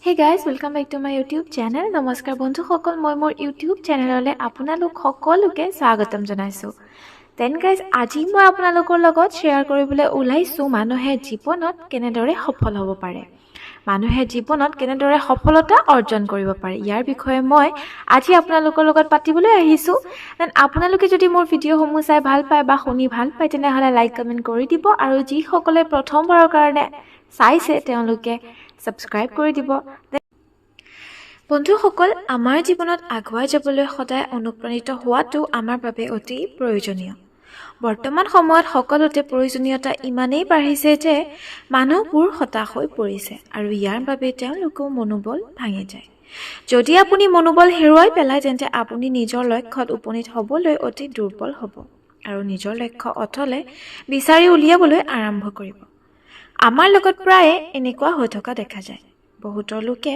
Hey guys, welcome back to my YouTube channel. নমস্কাৰ বন্ধুসকল, মই মোৰ YouTube চেনেললৈ আপোনালোক সকলোকে স্বাগতম জনাইছো। Then guys, আজি মই আপোনালোকৰ লগত শ্বেয়াৰ কৰিবলৈ ওলাইছো মানুহে জীৱনত কেনেদৰে সফল হ'ব পাৰে। মানুহে জীৱনত কেনেদৰে সফলতা অৰ্জন কৰিব পাৰে। ইয়াৰ বিষয়ে মই আজি আপোনালোকৰ লগত পাতিবলৈ আহিছো। দেন আপোনালোকে যদি মোৰ ভিডিঅ'সমূহ চাই ভাল পায় বা শুনি ভাল পায় তেনেহলে লাইক কমেন্ট কৰি দিব আৰু যি সকলে প্ৰথমবাৰৰ কাৰণে চাইছে তেওঁলোকে সাবস্ক্ৰাইব কৰি দিব। বন্ধুসকল, আমাৰ জীৱনত আগুৱাই যাবলৈ সদায় অনুপ্ৰাণিত হোৱাটো আমাৰ বাবে অতি প্ৰয়োজনীয়। বৰ্তমান সময়ত সকলোতে প্ৰয়োজনীয়তা ইমানেই বাঢ়িছে যে মানুহবোৰ হতাশ হৈ পৰিছে আৰু ইয়াৰ বাবে তেওঁলোকৰ মনোবল ভাঙি যায়। যদি আপুনি মনোবল হেৰুৱাই পেলায় তেন্তে আপুনি নিজৰ লক্ষ্যত উপনীত হ'বলৈ অতি দুৰ্বল হ'ব আৰু নিজৰ লক্ষ্য অথলে বিচাৰি উলিয়াবলৈ আৰম্ভ কৰিব। আমাৰ লগত প্ৰায়ে এনেকুৱা হৈ থকা দেখা যায়। বহুতৰ লোকে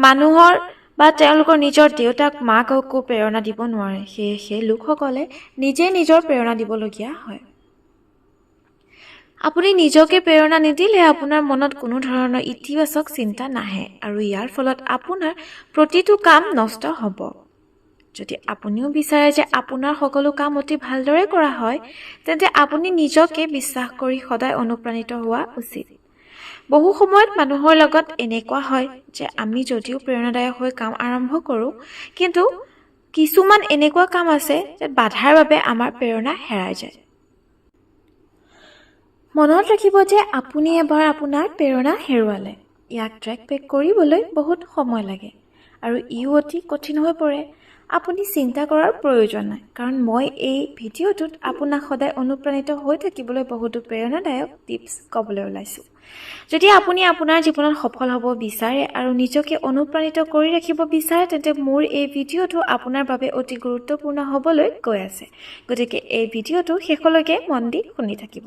মানুহৰ বা তেওঁলোকৰ নিজৰ দেউতাক মাককো প্ৰেৰণা দিব নোৱাৰে। সেই লোকসকলে নিজে নিজৰ প্ৰেৰণা দিবলগীয়া হয়। আপুনি নিজকে প্ৰেৰণা নিদিলে আপোনাৰ মনত কোনো ধৰণৰ ইতিবাচক চিন্তা নাহে আৰু ইয়াৰ ফলত আপোনাৰ প্ৰতিটো কাম নষ্ট হ'ব। যদি আপুনিও বিচাৰে যে আপোনাৰ সকলো কাম অতি ভালদৰে কৰা হয় তেন্তে আপুনি নিজকে বিশ্বাস কৰি সদায় অনুপ্ৰাণিত হোৱা উচিত। বহু সময়ত মানুহৰ লগত এনেকুৱা হয় যে আমি যদিও প্ৰেৰণাদায়ক হৈ কাম আৰম্ভ কৰোঁ কিন্তু কিছুমান এনেকুৱা কাম আছে যে বাধাৰ বাবে আমাৰ প্ৰেৰণা হেৰাই যায়। মনত ৰাখিব যে আপুনি এবাৰ আপোনাৰ প্ৰেৰণা হেৰুৱালে ইয়াক ট্ৰেক বেক কৰিবলৈ বহুত সময় লাগে আৰু ইও অতি কঠিন হৈ পৰে। আপুনি চিন্তা কৰাৰ প্ৰয়োজন নাই, কাৰণ মই এই ভিডিঅ'টোত আপোনাক সদায় অনুপ্ৰাণিত হৈ থাকিবলৈ বহুতো প্ৰেৰণাদায়ক টিপছ ক'বলৈ ওলাইছোঁ। যদি আপুনি আপোনাৰ জীৱনত সফল হ'ব বিচাৰে আৰু নিজকে অনুপ্ৰাণিত কৰি ৰাখিব বিচাৰে তেন্তে মোৰ এই ভিডিঅ'টো আপোনাৰ বাবে অতি গুৰুত্বপূৰ্ণ হ'বলৈ গৈ আছে। গতিকে এই ভিডিঅ'টো শেষলৈকে মন দি শুনি থাকিব।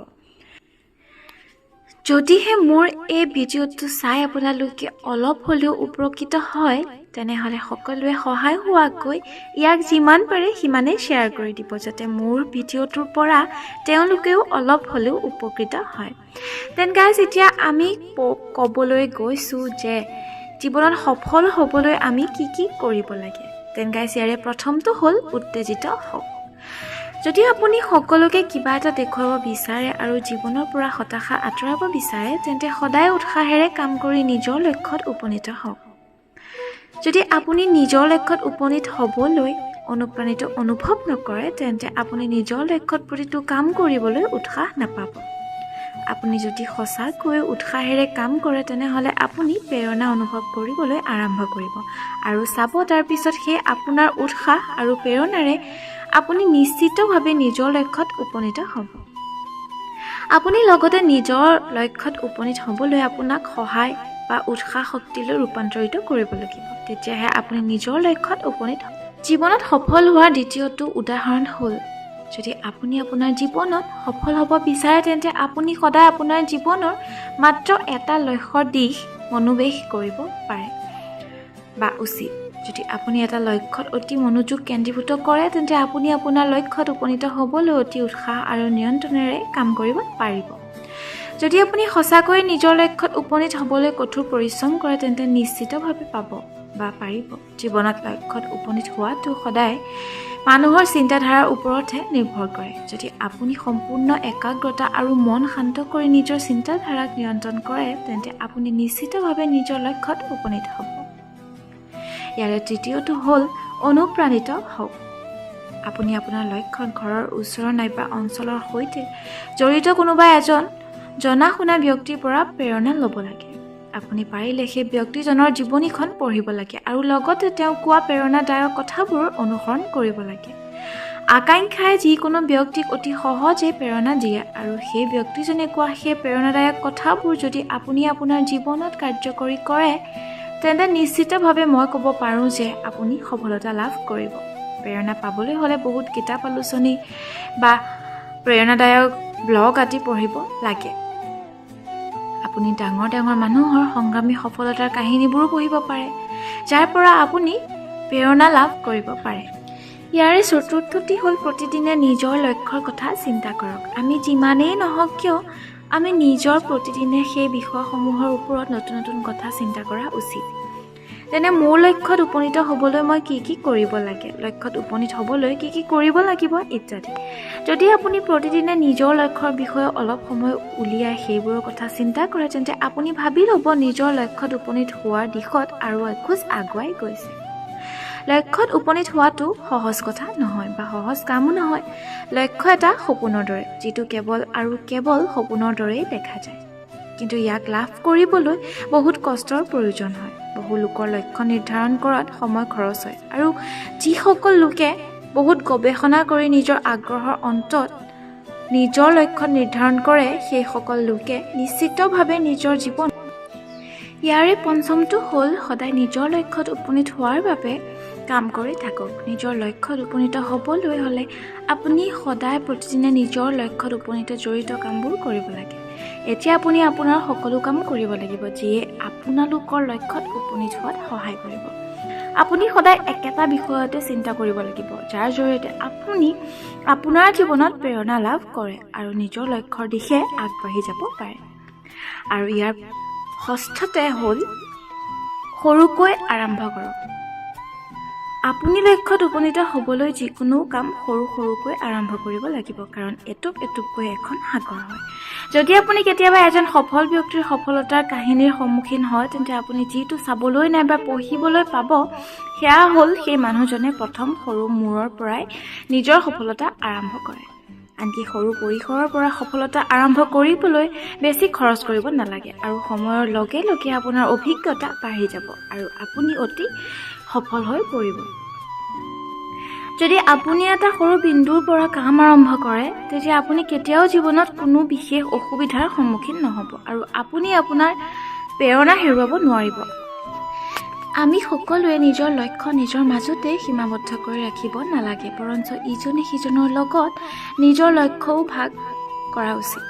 যদিহে মোৰ এই ভিডিঅ'টো চাই আপোনালোকে অলপ হ'লেও উপকৃত হয় তেনেহ'লে সকলোৱে সহায় হোৱাকৈ ইয়াক যিমান পাৰে সিমানেই শ্বেয়াৰ কৰি দিব যাতে মোৰ ভিডিঅ'টোৰ পৰা তেওঁলোকেও অলপ হ'লেও উপকৃত হয়। দেন গাইজ, এতিয়া আমি ক'বলৈ গৈছোঁ যে জীৱনত সফল হ'বলৈ আমি কি কৰিব লাগে। দেন গাইজ, ইয়াৰে প্ৰথমটো হ'ল উত্তেজিত হওক। যদি আপুনি সকলোকে কিবা এটা দেখুৱাব বিচাৰে আৰু জীৱনৰ পৰা হতাশা আঁতৰাব বিচাৰে তেন্তে সদায় উৎসাহেৰে কাম কৰি নিজৰ লক্ষ্যত উপনীত হওক। যদি আপুনি নিজৰ লক্ষ্যত উপনীত হ'বলৈ অনুপ্ৰাণিত অনুভৱ নকৰে তেন্তে আপুনি নিজৰ লক্ষ্যত প্ৰতিটো কাম কৰিবলৈ উৎসাহ নাপাব। আপুনি যদি সঁচাকৈ উৎসাহেৰে কাম কৰে তেনেহ'লে আপুনি প্ৰেৰণা অনুভৱ কৰিবলৈ আৰম্ভ কৰিব আৰু চাব তাৰপিছত সেই আপোনাৰ উৎসাহ আৰু প্ৰেৰণাৰে আপুনি নিশ্চিতভাৱে নিজৰ লক্ষ্যত উপনীত হ'ব। আপুনি লগতে নিজৰ লক্ষ্যত উপনীত হ'বলৈ আপোনাক সহায় বা উৎসাহ শক্তিলৈ ৰূপান্তৰিত কৰিব লাগিব। তেতিয়াহে আপুনি নিজৰ লক্ষ্যত উপনীত হ'ব। জীৱনত সফল হোৱাৰ দ্বিতীয়টো উদাহৰণ হ'ল, যদি আপুনি আপোনাৰ জীৱনত সফল হ'ব বিচাৰে তেন্তে আপুনি সদায় আপোনাৰ জীৱনৰ মাত্ৰ এটা লক্ষ্যৰ দিশ মনোবেশ কৰিব পাৰে বা উচিত। যদি আপুনি এটা লক্ষ্যত অতি মনোযোগ কেন্দ্ৰীভূত কৰে তেন্তে আপুনি আপোনাৰ লক্ষ্যত উপনীত হ'বলৈ অতি উৎসাহ আৰু নিয়ন্ত্ৰণেৰে কাম কৰিব পাৰিব। যদি আপুনি সঁচাকৈ নিজৰ লক্ষ্যত উপনীত হ'বলৈ কঠোৰ পৰিশ্ৰম কৰে তেন্তে নিশ্চিতভাৱে পাব বা পাৰিব। জীৱনত লক্ষ্যত উপনীত হোৱাটো সদায় মানুহৰ চিন্তাধাৰাৰ ওপৰতহে নিৰ্ভৰ কৰে। যদি আপুনি সম্পূৰ্ণ একাগ্ৰতা আৰু মন শান্ত কৰি নিজৰ চিন্তাধাৰাক নিয়ন্ত্ৰণ কৰে তেন্তে আপুনি নিশ্চিতভাৱে নিজৰ লক্ষ্যত উপনীত হ'ব। ইয়াৰে তৃতীয়টো হ'ল অনুপ্ৰাণিত হওক। আপুনি আপোনাৰ লক্ষ্যত ঘৰৰ ওচৰৰ নাইবা অঞ্চলৰ সৈতে জড়িত কোনোবা এজন জনা শুনা ব্যক্তিৰ পৰা প্ৰেৰণা ল'ব লাগে। আপুনি পাৰিলে সেই ব্যক্তিজনৰ জীৱনীখন পঢ়িব লাগে আৰু লগতে তেওঁ কোৱা প্ৰেৰণাদায়ক কথাবোৰ অনুসৰণ কৰিব লাগে। আকাংক্ষাই যিকোনো ব্যক্তিক অতি সহজে প্ৰেৰণা দিয়ে আৰু সেই ব্যক্তিজনে কোৱা সেই প্ৰেৰণাদায়ক কথাবোৰ যদি আপুনি আপোনাৰ জীৱনত কাৰ্যকৰী কৰে তেন্তে নিশ্চিতভাৱে মই ক'ব পাৰোঁ যে আপুনি সফলতা লাভ কৰিব। প্ৰেৰণা পাবলৈ হ'লে বহুত কিতাপ আলোচনী বা প্ৰেৰণাদায়ক ব্লগ আদি পঢ়িব লাগে। আপুনি ডাঙৰ মানুহৰ সংগ্ৰামী সফলতাৰ কাহিনীবোৰো পঢ়িব পাৰে যাৰ পৰা আপুনি প্ৰেৰণা লাভ কৰিব পাৰে। ইয়াৰে চতুৰ্থটি হ'ল প্ৰতিদিনে নিজৰ লক্ষ্যৰ কথা চিন্তা কৰক। আমি যিমানেই নহওক কিয় আমি নিজৰ প্ৰতিদিনে সেই বিষয়সমূহৰ ওপৰত নতুন নতুন কথা চিন্তা কৰা উচিত। যেনে মোৰ লক্ষ্যত উপনীত হ'বলৈ মই কি কৰিব লাগে, লক্ষ্যত উপনীত হ'বলৈ কি কৰিব লাগিব ইত্যাদি। যদি আপুনি প্ৰতিদিনে নিজৰ লক্ষ্যৰ বিষয়ে অলপ সময় উলিয়াই সেইবোৰৰ কথা চিন্তা কৰে, তেন্তে আপুনি ভাবি ল'ব নিজৰ লক্ষ্যত উপনীত হোৱাৰ দিশত আৰু এখোজ আগুৱাই গৈছে। লক্ষ্যত উপনীত হোৱাটো সহজ কথা নহয় বা সহজ কামো নহয়। লক্ষ্য এটা সপোনৰ দৰে, যিটো কেৱল আৰু কেৱল সপোনৰ দৰেই দেখা যায়। কিন্তু ইয়াক লাভ কৰিবলৈ বহুত কষ্টৰ প্ৰয়োজন হয়। বহু লোকৰ লক্ষ্য নিৰ্ধাৰণ কৰাত সময় খৰচ হয়, আৰু যিসকল লোকে বহুত গৱেষণা কৰি নিজৰ আগ্ৰহৰ অন্তত নিজৰ লক্ষ্য নিৰ্ধাৰণ কৰে, সেইসকল লোকে নিশ্চিতভাৱে নিজৰ জীৱন। ইয়াৰে পঞ্চমটো হ'ল সদায় নিজৰ লক্ষ্যত উপনীত হোৱাৰ বাবে কাম কৰি থাকক। নিজৰ লক্ষ্যত উপনীত হ'বলৈ হ'লে আপুনি সদায় প্ৰতিদিনে নিজৰ লক্ষ্যত উপনীত জড়িত কামবোৰ কৰিব লাগে। এতিয়া আপুনি আপোনাৰ সকলো কাম কৰিব লাগিব যিয়ে আপোনালোকৰ লক্ষ্যত উপনীত হোৱাত সহায় কৰিব। আপুনি সদায় একেটা বিষয়তে চিন্তা কৰিব লাগিব, যাৰ জৰিয়তে আপুনি আপোনাৰ জীৱনত প্ৰেৰণা লাভ কৰে আৰু নিজৰ লক্ষ্যৰ দিশে আগবাঢ়ি যাব পাৰে। আৰু ইয়াৰ ষষ্ঠতে হ'ল সৰুকৈ আৰম্ভ কৰক। আপুনি লক্ষ্যত উপনীত হ'বলৈ যিকোনো কাম সৰুকৈ আৰম্ভ কৰিব লাগিব, কাৰণ এটুপকৈ এখন সাগৰ হয়। যদি আপুনি কেতিয়াবা এজন সফল ব্যক্তিৰ সফলতাৰ কাহিনীৰ সন্মুখীন হয়, তেন্তে আপুনি যিটো চাবলৈ নাইবা পঢ়িবলৈ পাব, সেয়া হ'ল সেই মানুহজনে প্ৰথম সৰু মূৰৰ পৰাই নিজৰ সফলতা আৰম্ভ কৰে। আনকি সৰু পৰিসৰৰ পৰা সফলতা আৰম্ভ কৰিবলৈ বেছি খৰচ কৰিব নালাগে, আৰু সময়ৰ লগে লগে আপোনাৰ অভিজ্ঞতা বাঢ়ি যাব আৰু আপুনি অতি সফল হৈ পৰিব। যদি আপুনি এটা সৰু বিন্দুৰ পৰা কাম আৰম্ভ কৰে, তেতিয়া আপুনি কেতিয়াও জীৱনত কোনো বিশেষ অসুবিধাৰ সন্মুখীন নহ'ব আৰু আপুনি আপোনাৰ প্ৰেৰণা হেৰুৱাব নোৱাৰিব। আমি সকলোৱে নিজৰ লক্ষ্য নিজৰ মাজতে সীমাবদ্ধ কৰি ৰাখিব নালাগে, বৰঞ্চ ইজনে সিজনৰ লগত নিজৰ লক্ষ্যও ভাগ কৰা উচিত।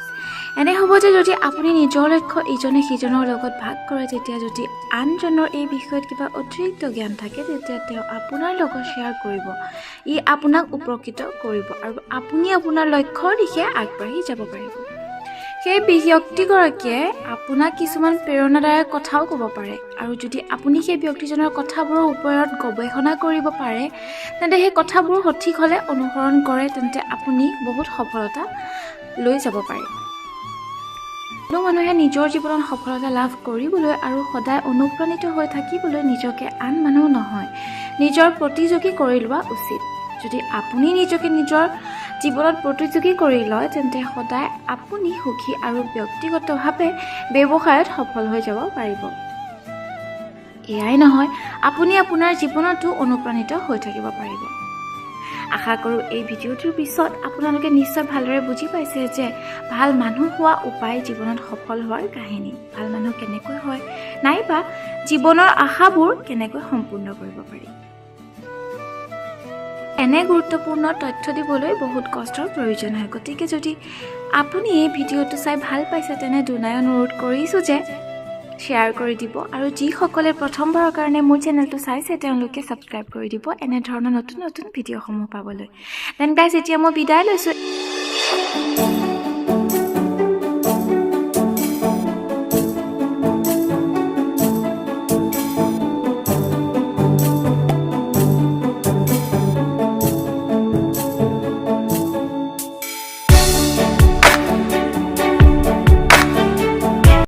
এনে হ'ব যে যদি আপুনি নিজৰ লক্ষ্য ইজনে সিজনৰ লগত ভাগ কৰে, তেতিয়া যদি আনজনৰ এই বিষয়ত কিবা অতিৰিক্ত জ্ঞান থাকে, তেতিয়া তেওঁ আপোনাৰ লগত শ্বেয়াৰ কৰিব। ই আপোনাক উপকৃত কৰিব আৰু আপুনি আপোনাৰ লক্ষ্যৰ দিশে আগবাঢ়ি যাব পাৰিব। সেই ব্যক্তিগৰাকীয়ে আপোনাক কিছুমান প্ৰেৰণাদায়ক কথাও ক'ব পাৰে, আৰু যদি আপুনি সেই ব্যক্তিজনৰ কথাবোৰৰ ওপৰত গৱেষণা কৰিব পাৰে, তেন্তে সেই কথাবোৰ সঠিক হ'লে অনুসৰণ কৰে, তেন্তে আপুনি বহুত সফলতা লৈ যাব পাৰে। কোনো মানুহে নিজৰ জীৱনত সফলতা লাভ কৰিবলৈ আৰু সদায় অনুপ্ৰাণিত হৈ থাকিবলৈ নিজকে আন মানুহ নহয়, নিজৰ প্ৰতিযোগী কৰি লোৱা উচিত। যদি আপুনি নিজকে নিজৰ জীৱনত প্ৰতিযোগী কৰি লয়, তেন্তে সদায় আপুনি সুখী আৰু ব্যক্তিগতভাৱে ব্যৱসায়ত সফল হৈ যাব পাৰিব। এয়াই নহয়, আপুনি আপোনাৰ জীৱনতো অনুপ্ৰাণিত হৈ থাকিব পাৰিব। আশা কৰোঁ এই ভিডিঅ'টোৰ পিছত আপোনালোকে নিশ্চয় ভালদৰে বুজি পাইছে যে ভাল মানুহ হোৱা উপায় জীৱনত সফল হোৱাৰ কাহিনী, ভাল মানুহ কেনেকৈ হয়, নাইবা জীৱনৰ আশাবোৰ কেনেকৈ সম্পূৰ্ণ কৰিব পাৰি। এনে গুৰুত্বপূৰ্ণ তথ্য দিবলৈ বহুত কষ্টৰ প্ৰয়োজন হয়। গতিকে যদি আপুনি এই ভিডিঅ'টো চাই ভাল পাইছে, তেনে দুনাই অনুৰোধ কৰিছোঁ যে শ্বেয়াৰ কৰি দিব, আৰু যিসকলে প্ৰথমবাৰৰ কাৰণে মোৰ চেনেলটো চাইছে তেওঁলোকে ছাবস্ক্ৰাইব কৰি দিব এনেধৰণৰ নতুন নতুন ভিডিঅ'সমূহ পাবলৈ। দেন গাইজ, এতিয়া মই বিদায় লৈছোঁ।